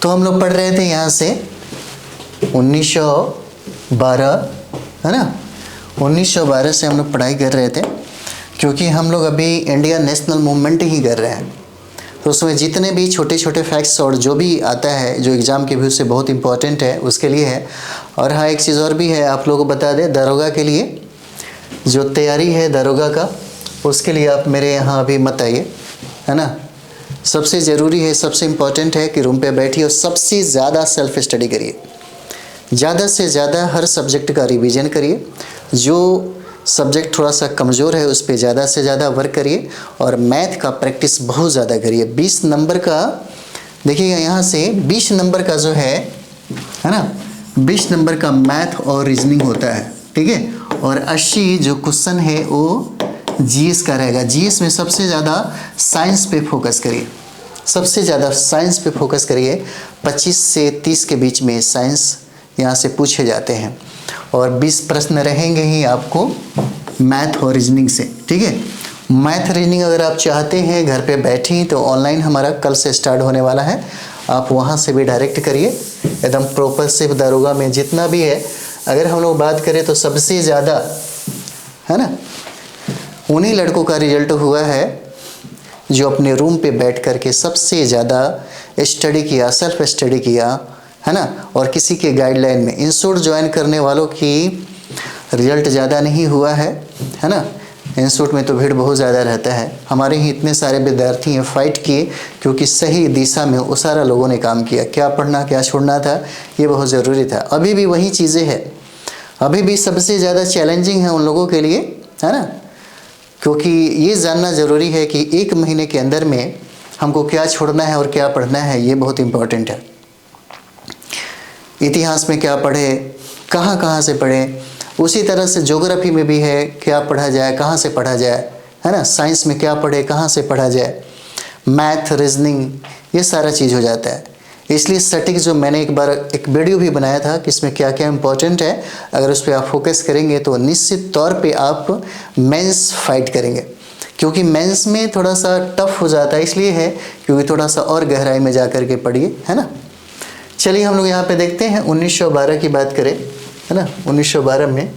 तो हम लोग पढ़ रहे थे यहाँ से 1912, है ना। 1912 से हम लोग पढ़ाई कर रहे थे, क्योंकि हम लोग अभी इंडिया नेशनल मूवमेंट ही कर रहे हैं। तो उसमें जितने भी छोटे छोटे फैक्ट्स और जो भी आता है जो एग्ज़ाम के व्यू से बहुत इंपॉर्टेंट है उसके लिए है। और हाँ, एक चीज़ और भी है, आप लोगों को बता दें, दरोगा के लिए जो तैयारी है दरोगा का, उसके लिए आप मेरे यहाँ अभी मत आइए, है ना। सबसे ज़रूरी है, सबसे इम्पॉर्टेंट है कि रूम पे बैठिए और सबसे ज़्यादा सेल्फ स्टडी करिए। ज़्यादा से ज़्यादा हर सब्जेक्ट का रिवीजन करिए। जो सब्जेक्ट थोड़ा सा कमज़ोर है उस पर ज़्यादा से ज़्यादा वर्क करिए। और मैथ का प्रैक्टिस बहुत ज़्यादा करिए। 20 नंबर का देखिएगा, यहाँ से 20 नंबर का जो है ना, 20 नंबर का मैथ और रीजनिंग होता है, ठीक है। और 80 जो क्वेश्चन है वो जीएस का रहेगा। जीएस में सबसे ज़्यादा साइंस पे फोकस करिए, सबसे ज़्यादा साइंस पे फोकस करिए। 25 से 30 के बीच में साइंस यहाँ से पूछे जाते हैं और 20 प्रश्न रहेंगे ही आपको मैथ और रीजनिंग से, ठीक है। मैथ रीजनिंग अगर आप चाहते हैं घर पे बैठी, तो ऑनलाइन हमारा कल से स्टार्ट होने वाला है, आप वहाँ से भी डायरेक्ट करिए। एकदम प्रॉपर सिर्फ दरोगा में जितना भी है, अगर हम लोग बात करें तो सबसे ज़्यादा, है ना, उन्हीं लड़कों का रिजल्ट हुआ है जो अपने रूम पे बैठ कर के सबसे ज़्यादा स्टडी किया, सेल्फ स्टडी किया, है ना। और किसी के गाइडलाइन में इंस्टीट्यूट ज्वाइन करने वालों की रिजल्ट ज़्यादा नहीं हुआ है ना। इंस्टीट्यूट में तो भीड़ बहुत ज़्यादा रहता है। हमारे ही इतने सारे विद्यार्थी हैं, फाइट किए, क्योंकि सही दिशा में वो सारा लोगों ने काम किया। क्या पढ़ना क्या छोड़ना था, ये बहुत ज़रूरी था। अभी भी वही चीज़ें हैं, अभी भी सबसे ज़्यादा चैलेंजिंग है उन लोगों के लिए, है ना। क्योंकि ये जानना ज़रूरी है कि 1 महीने के अंदर में हमको क्या छोड़ना है और क्या पढ़ना है, ये बहुत इम्पोर्टेंट है। इतिहास में क्या पढ़े, कहाँ कहाँ से पढ़े, उसी तरह से ज्योग्राफी में भी है, क्या पढ़ा जाए, कहाँ से पढ़ा जाए, है ना। साइंस में क्या पढ़े, कहाँ से पढ़ा जाए, मैथ रीजनिंग, ये सारा चीज़ हो जाता है। इसलिए सटीक जो मैंने एक बार एक वीडियो भी बनाया था कि इसमें क्या क्या इंपॉर्टेंट है, अगर उस पर आप फोकस करेंगे तो निश्चित तौर पे आप मेंस फाइट करेंगे। क्योंकि मेंस में थोड़ा सा टफ हो जाता है, इसलिए है क्योंकि थोड़ा सा और गहराई में जा कर के पढ़िए, है ना। चलिए हम लोग यहाँ पे देखते हैं 1912 की बात करें, है ना। 1912 में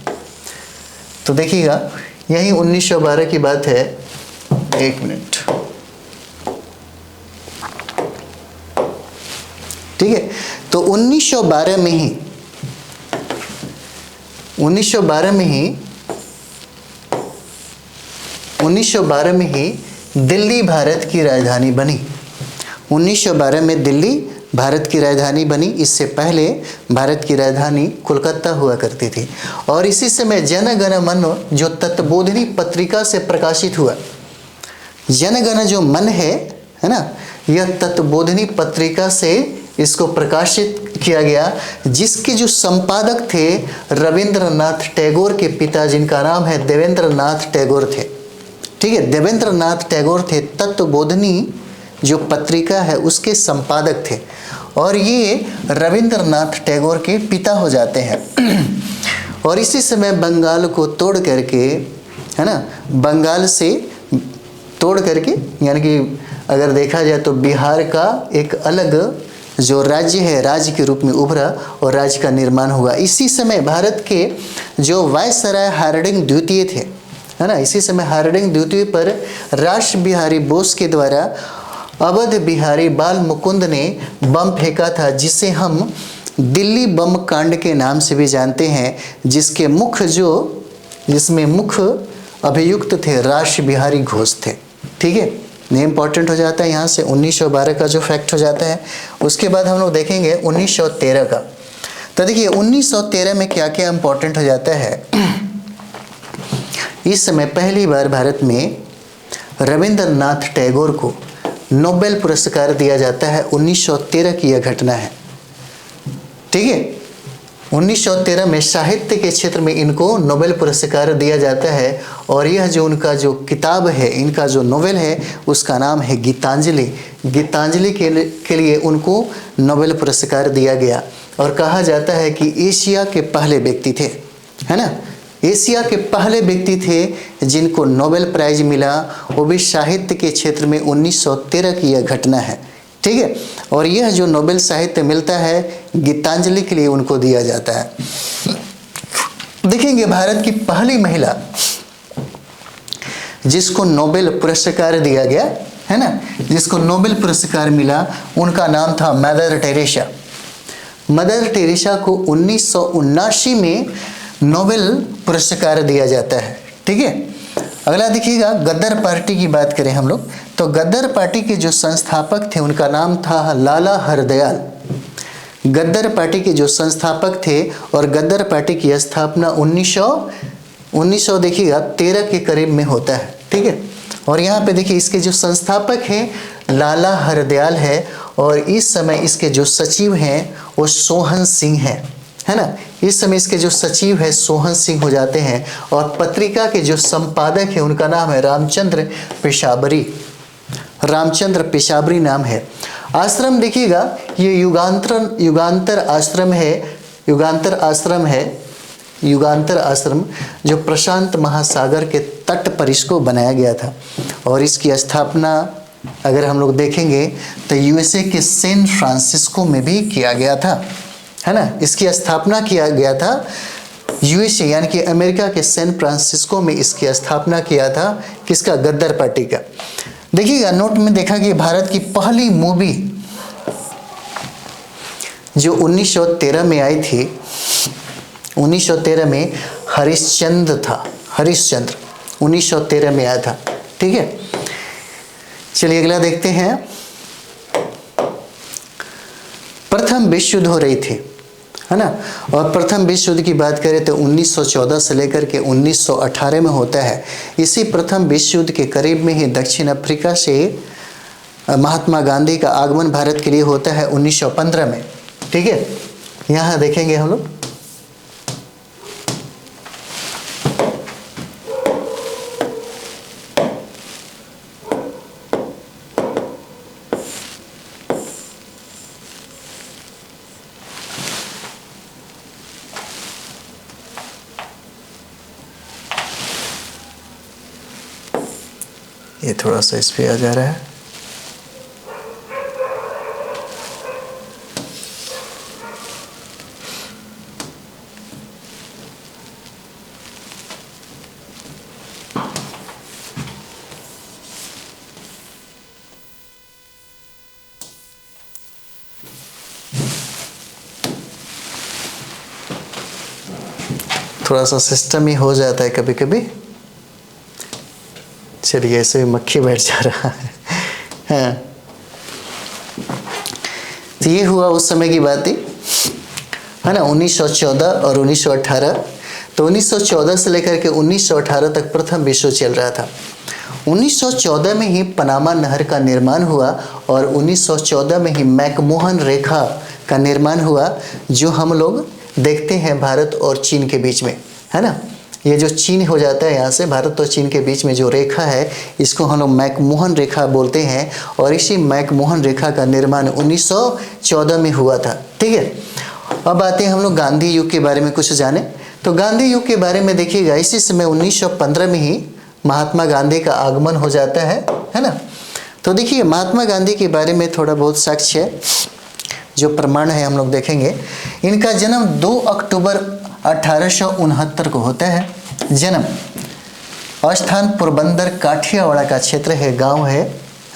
तो देखिएगा, यही 1912 की बात है। 1 मिनट, ठीक है। तो 1912 में ही 1912 में ही दिल्ली भारत की राजधानी बनी। 1912 में दिल्ली भारत की राजधानी बनी। इससे पहले भारत की राजधानी कोलकाता हुआ करती थी। और इसी समय जन गण मन जो तत्वबोधिनी पत्रिका से प्रकाशित हुआ, जन गण जो मन है ना, यह तत्वबोधिनी पत्रिका से इसको प्रकाशित किया गया, जिसके जो संपादक थे रविंद्रनाथ टैगोर के पिता, जिनका नाम है देवेंद्रनाथ टैगोर थे, ठीक है। देवेंद्रनाथ टैगोर थे, तत्वबोधिनी जो पत्रिका है उसके संपादक थे। और ये रविंद्रनाथ टैगोर के पिता हो जाते हैं। और इसी समय बंगाल को तोड़ करके, है ना, बंगाल से तोड़ करके, यानी कि अगर देखा जाए तो बिहार का एक अलग जो राज्य है, राज्य के रूप में उभरा और राज्य का निर्माण हुआ। इसी समय भारत के जो वायसराय हार्डिंग द्वितीय थे, है ना, इसी समय हार्डिंग द्वितीय पर राष्ट्र बिहारी बोस के द्वारा अवध बिहारी बाल मुकुंद ने बम फेंका था, जिसे हम दिल्ली बम कांड के नाम से भी जानते हैं, जिसमें मुख्य अभियुक्त थे राष्ट्र बिहारी घोष थे, ठीक है। ये इंपॉर्टेंट हो जाता है यहाँ से 1912 का जो फैक्ट हो जाता है। उसके बाद हम लोग देखेंगे 1913 का। तो देखिए 1913 में क्या क्या इंपॉर्टेंट हो जाता है। इस समय पहली बार भारत में रविंद्रनाथ टैगोर को नोबेल पुरस्कार दिया जाता है। 1913 की यह घटना है, ठीक है। 1913 में साहित्य के क्षेत्र में इनको नोबेल पुरस्कार दिया जाता है। और यह जो उनका जो किताब है, इनका जो नोवेल है, उसका नाम है गीतांजलि। गीतांजलि के लिए उनको नोबेल पुरस्कार दिया गया। और कहा जाता है कि एशिया के पहले व्यक्ति थे, है ना, एशिया के पहले व्यक्ति थे जिनको नोबेल प्राइज मिला, वो भी साहित्य के क्षेत्र में। 1913 की यह घटना है, ठीक है। और यह जो नोबेल साहित्य मिलता है गीतांजलि के लिए उनको दिया जाता है। देखेंगे भारत की पहली महिला जिसको नोबेल पुरस्कार दिया गया है ना, जिसको नोबेल पुरस्कार मिला, उनका नाम था मदर टेरेसा। मदर टेरेसा को 1979 में नोबेल पुरस्कार दिया जाता है, ठीक है। अगला देखिएगा, गद्दार पार्टी की बात करें हम लोग तो गद्दार पार्टी के जो संस्थापक थे उनका नाम था लाला हरदयाल। गद्दार पार्टी के जो संस्थापक थे और गद्दार पार्टी की स्थापना 1900 देखिएगा 13 के करीब में होता है, ठीक है। और यहाँ पे देखिए इसके जो संस्थापक हैं लाला हरदयाल है और इस समय इसके जो सचिव हैं वो सोहन सिंह हैं, है ना। इस समय इसके जो सचिव है सोहन सिंह हो जाते हैं और पत्रिका के जो संपादक है उनका नाम है रामचंद्र पेशावरी। रामचंद्र पेशावरी नाम है। आश्रम देखिएगा ये युगांतर आश्रम जो प्रशांत महासागर के तट पर इसको बनाया गया था। और इसकी स्थापना अगर हम लोग देखेंगे तो यूएसए के सैन फ्रांसिस्को में भी किया गया था, है ना। इसकी स्थापना किया गया था यूएसए यानी कि अमेरिका के सैन फ्रांसिस्को में इसकी स्थापना किया था, किसका, गद्दार पार्टी का। देखिएगा नोट में देखा कि भारत की पहली मूवी जो 1913 में आई थी, 1913 में हरिश्चंद्र था। हरिश्चंद्र 1913 में आया था, ठीक है। चलिए अगला देखते हैं। प्रथम विश्व युद्ध हो रही थी, है ना। और प्रथम विश्व युद्ध की बात करें तो 1914 से लेकर के 1918 में होता है। इसी प्रथम विश्व युद्ध के करीब में ही दक्षिण अफ्रीका से महात्मा गांधी का आगमन भारत के लिए होता है 1915 में, ठीक है। यहाँ देखेंगे हम लोग ये थोड़ा सा इस पे आ जा रहा है। थोड़ा सा सिस्टम ही हो जाता है कभी कभी। चलिए ऐसे मक्खी बैठ जा रहा है। हाँ, तो ये हुआ उस समय की बात ही, है ना, 1914 और 1918। तो 1914 से लेकर के 1918 तक प्रथम विश्व चल रहा था। 1914 में ही पनामा नहर का निर्माण हुआ और 1914 में ही मैकमोहन रेखा का निर्माण हुआ, जो हम लोग देखते हैं भारत और चीन के बीच में, है ना। ये जो चीन हो जाता है यहाँ से भारत और चीन के बीच में जो रेखा है इसको हम लोग मैकमोहन रेखा बोलते हैं। और इसी मैकमोहन रेखा का निर्माण 1914 में हुआ था, ठीक है। अब आते हैं हम लोग गांधी युग के बारे में कुछ जाने। तो गांधी युग के बारे में देखिएगा इसी समय 1915 में ही महात्मा गांधी का आगमन हो जाता है ना। तो देखिए महात्मा गांधी के बारे में थोड़ा बहुत साक्ष्य है, जो प्रमाण है हम लोग देखेंगे। इनका जन्म 2 अक्टूबर 1869 को होता है। जन्म स्थान पोरबंदर काठियावाड़ का क्षेत्र है, गांव है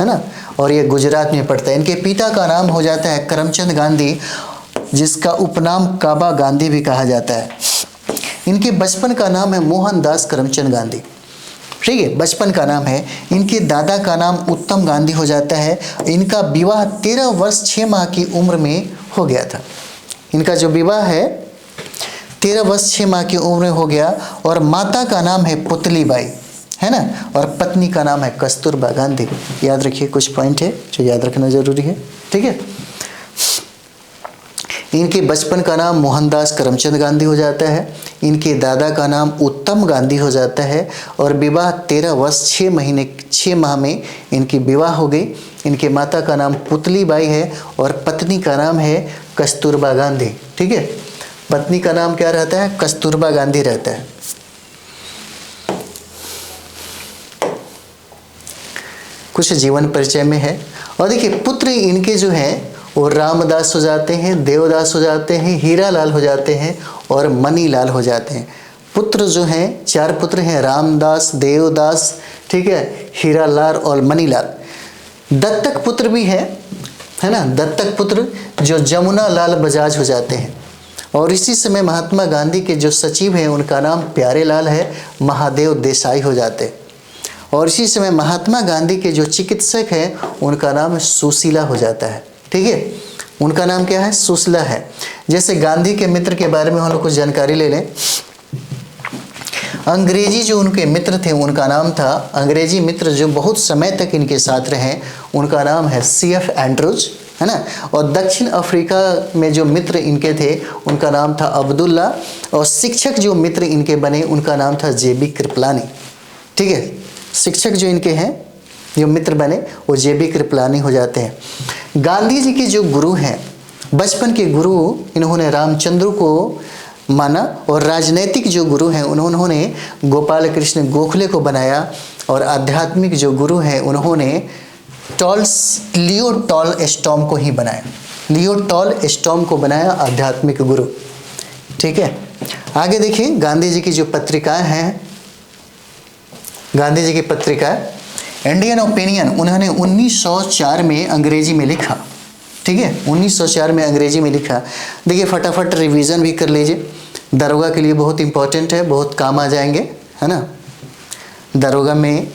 ना। और ये गुजरात में पड़ता है। इनके पिता का नाम हो जाता है करमचंद गांधी, जिसका उपनाम काबा गांधी भी कहा जाता है। इनके बचपन का नाम है मोहनदास करमचंद गांधी, ठीक है, बचपन का नाम है। इनके दादा का नाम उत्तम गांधी हो जाता है। इनका विवाह 13 वर्ष 6 माह की उम्र में हो गया था। इनका जो विवाह है 13 वर्ष 6 माह की उम्र में हो गया। और माता का नाम है पुतली बाई, है ना। और पत्नी का नाम है कस्तूरबा गांधी। याद रखिए, कुछ पॉइंट है जो याद रखना जरूरी है, ठीक है। इनके बचपन का नाम मोहनदास करमचंद गांधी हो जाता है। इनके दादा का नाम उत्तम गांधी हो जाता है। और विवाह 13 वर्ष 6 माह में इनकी विवाह हो गई। इनके माता का नाम पुतली बाई है और पत्नी का नाम है कस्तूरबा गांधी, ठीक है। पत्नी का नाम क्या रहता है, कस्तूरबा गांधी रहता है। कुछ जीवन परिचय में है। और देखिए पुत्र इनके जो हैं वो रामदास हो जाते हैं, देवदास हो जाते हैं, हीरालाल हो जाते हैं और मनीलाल हो जाते हैं। पुत्र जो हैं, 4 पुत्र हैं, रामदास, देवदास, ठीक है, हीरालाल और मनीलाल। दत्तक पुत्र भी है ना, दत्तक पुत्र जो जमुना लाल बजाज हो जाते हैं। और इसी समय महात्मा गांधी के जो सचिव हैं उनका नाम प्यारे लाल है, महादेव देसाई हो जाते हैं। और इसी समय महात्मा गांधी के जो चिकित्सक हैं उनका नाम सुशीला हो जाता है। ठीक है, उनका नाम क्या है, सुशीला है। जैसे गांधी के मित्र के बारे में हम लोग कुछ जानकारी ले लें। अंग्रेजी जो उनके मित्र थे उनका नाम था, अंग्रेजी मित्र जो बहुत समय तक इनके साथ रहे उनका नाम है CF एंड्रूज, है ना। और दक्षिण अफ्रीका में जो मित्र इनके थे उनका नाम था अब्दुल्ला। और शिक्षक जो मित्र इनके बने उनका नाम था JB कृपलानी। ठीक है, शिक्षक जो इनके हैं जो मित्र बने वो JB कृपलानी हो जाते हैं। गांधी जी के जो गुरु हैं, बचपन के गुरु इन्होंने रामचंद्र को माना। और राजनैतिक जो गुरु हैं उन्होंने गोपाल कृष्ण गोखले को बनाया। और आध्यात्मिक जो गुरु हैं उन्होंने लियो टॉलस्टॉय को ही बनाया, लियो टॉलस्टॉय को बनाया आध्यात्मिक गुरु। ठीक है, आगे देखिए गांधी जी की जो पत्रिकाएं हैं, गांधी जी की पत्रिका इंडियन ओपिनियन उन्होंने 1904 में अंग्रेजी में लिखा। ठीक है, 1904 में अंग्रेजी में लिखा। देखिए फटाफट रिवीजन भी कर लीजिए, दरोगा के लिए बहुत इंपॉर्टेंट है, बहुत काम आ जाएंगे, है ना। दरोगा में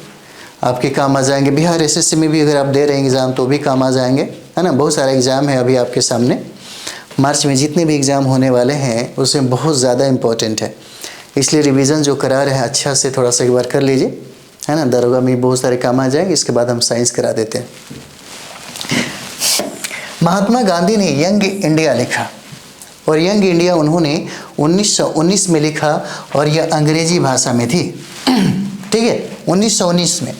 आपके काम आ जाएंगे, बिहार SSC में भी अगर आप दे रहे हैं एग्ज़ाम तो भी काम आ जाएंगे, है ना। बहुत सारे एग्ज़ाम है अभी आपके सामने, मार्च में जितने भी एग्ज़ाम होने वाले हैं उसमें बहुत ज़्यादा इंपॉर्टेंट है, इसलिए रिवीजन जो करा रहे हैं अच्छा से थोड़ा सा एक बार कर लीजिए, है ना। दरोगा में बहुत सारे काम आ जाएंगे। इसके बाद हम साइंस करा देते हैं। महात्मा गांधी ने यंग इंडिया लिखा और यंग इंडिया उन्होंने 1919 में लिखा और यह अंग्रेजी भाषा में थी। ठीक है, 1919 में।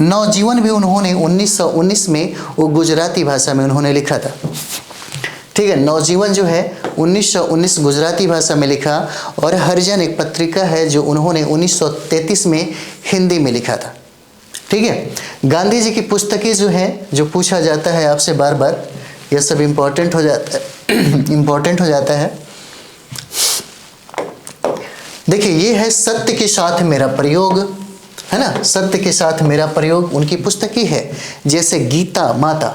नवजीवन भी उन्होंने 1919 में वो गुजराती भाषा में उन्होंने लिखा था। ठीक है, नवजीवन जो है 1919 गुजराती भाषा में लिखा। और हरिजन एक पत्रिका है जो उन्होंने 1933 में हिंदी में लिखा था। ठीक है, गांधी जी की पुस्तकें जो है, जो पूछा जाता है आपसे बार बार, यह सब इम्पोर्टेंट हो जाता है, इम्पोर्टेंट हो जाता है। देखिए ये है सत्य के साथ मेरा प्रयोग, है ना, सत्य के साथ मेरा प्रयोग उनकी पुस्तकें है। जैसे गीता माता,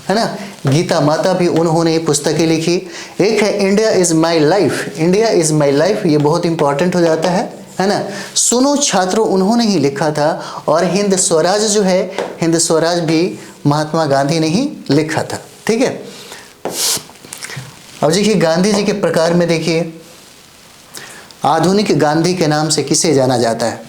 है ना, गीता माता भी उन्होंने पुस्तकें लिखी। एक है India is my life, India is my life, ये बहुत इंपॉर्टेंट हो जाता है ना। सुनो छात्रों उन्होंने ही लिखा था। और हिंद स्वराज जो है, हिंद स्वराज भी महात्मा गांधी ने ही लिखा था। ठीक है, अब देखिए गांधी जी के प्रकार में देखिए, आधुनिक गांधी के नाम से किसे जाना जाता है,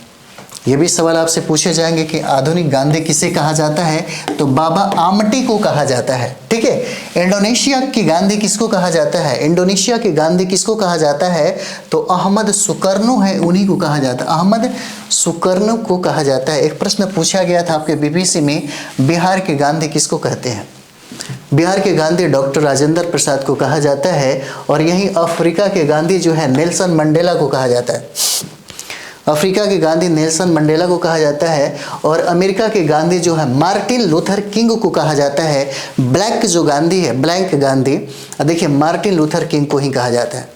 ये भी सवाल आपसे पूछे जाएंगे कि आधुनिक गांधी किसे कहा जाता है, तो बाबा आमटे को कहा जाता है। ठीक है, इंडोनेशिया की गांधी किसको कहा जाता है, इंडोनेशिया के गांधी किसको कहा जाता है, तो अहमद सुकर्नो है, उन्हीं को कहा जाता है, अहमद सुकर्नो को कहा जाता है। एक प्रश्न पूछा गया था आपके BBC में, बिहार के गांधी किसको कहते हैं, बिहार के गांधी डॉक्टर राजेंद्र प्रसाद को कहा जाता है। और यहीं अफ्रीका के गांधी जो है नेल्सन मंडेला को कहा जाता है, अफ्रीका के गांधी नेल्सन मंडेला को कहा जाता है। और अमेरिका के गांधी जो है मार्टिन लूथर किंग को कहा जाता है। ब्लैक जो गांधी है, ब्लैक गांधी, देखिए मार्टिन लूथर किंग को ही कहा जाता है।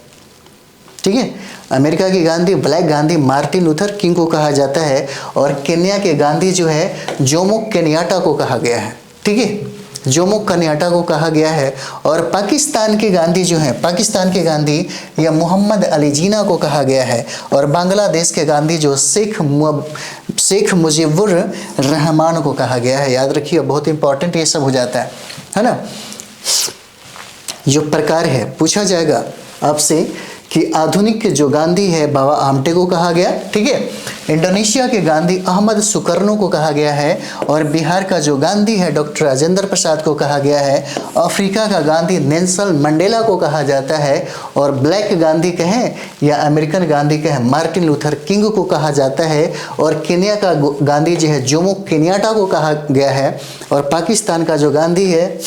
ठीक है, अमेरिका के Gandhi black Gandhi Martin Luther king को कहा जाता है। और केन्या के गांधी जो है जोमो केनियाटा को कहा गया है। ठीक है, जोमो केनियाटा को कहा गया है। और पाकिस्तान के गांधी जो हैं, पाकिस्तान के गांधी या मोहम्मद अली जिन्ना को कहा गया है। और बांग्लादेश के गांधी जो शेख मुजीबुर रहमान को कहा गया है। याद रखिए बहुत इंपॉर्टेंट ये सब हो जाता है ना। जो प्रकार है पूछा जाएगा आपसे कि आधुनिक जो गांधी है बाबा आमटे को कहा गया। ठीक है, इंडोनेशिया के गांधी अहमद सुकर्नो को कहा गया है। और बिहार का जो गांधी है डॉक्टर राजेंद्र प्रसाद को कहा गया है। अफ्रीका का गांधी नेल्सन मंडेला को कहा जाता है। और ब्लैक गांधी कहें या अमेरिकन गांधी कहें मार्टिन लूथर किंग को कहा जाता है। और केन्या का गांधी जो है जोमो केनियाटा को कहा गया है। और पाकिस्तान का जो गांधी है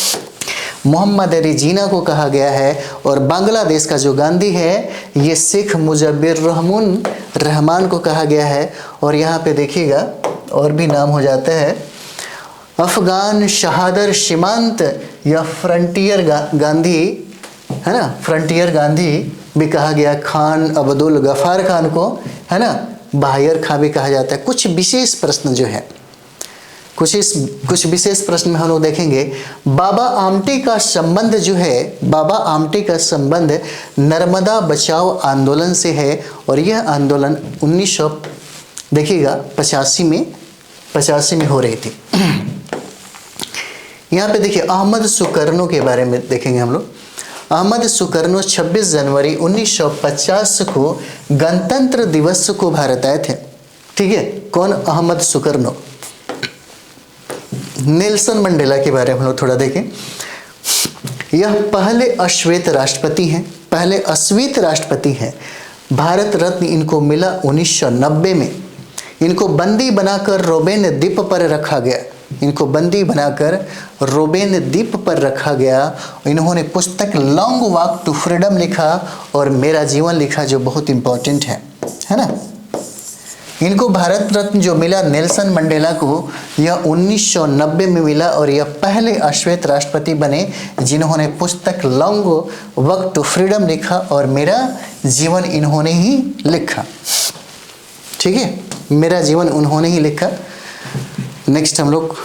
मोहम्मद अली जिन्ना को कहा गया है। और बांग्लादेश का जो गांधी है ये शेख मुजीबुर रहमान को कहा गया है। और यहाँ पे देखिएगा और भी नाम हो जाता है, अफगान शहादर सीमांत या फ्रंटियर गांधी, है ना, फ्रंटियर गांधी भी कहा गया। खान अब्दुल गफार खान को, है ना, बाहर खां भी कहा जाता है। कुछ विशेष प्रश्न जो है, कुछ विशेष प्रश्न में हम लोग देखेंगे। बाबा आमटे का संबंध जो है, बाबा आमटे का संबंध नर्मदा बचाओ आंदोलन से है और यह आंदोलन 1900 देखिएगा 85 में हो रही थी। यहाँ पे देखिए अहमद सुकर्नो के बारे में देखेंगे हम लोग। अहमद सुकर्नो 26 जनवरी 1950 को गणतंत्र दिवस को भारत आए थे। ठीक है, कौन? अहमद सुकर्नो। नेल्सन मंडेला के बारे में हम लोग थोड़ा देखें। यह पहले अश्वेत राष्ट्रपति हैं, पहले अश्वेत राष्ट्रपति हैं। भारत रत्न इनको मिला 1990 में। इनको बंदी बनाकर रोबेन द्वीप पर रखा गया, इनको बंदी बनाकर रोबेन द्वीप पर रखा गया। इन्होंने पुस्तक लॉन्ग वॉक टू फ्रीडम लिखा और मेरा जीवन लिखा, जो बहुत इंपॉर्टेंट है ना। इनको भारत रत्न जो मिला नेल्सन मंडेला को, यह 1990 में मिला और यह पहले अश्वेत राष्ट्रपति बने जिन्होंने पुस्तक लॉन्ग वॉक टू फ्रीडम लिखा और मेरा जीवन इन्होंने ही लिखा। ठीक है, मेरा जीवन उन्होंने ही लिखा। नेक्स्ट हम लोग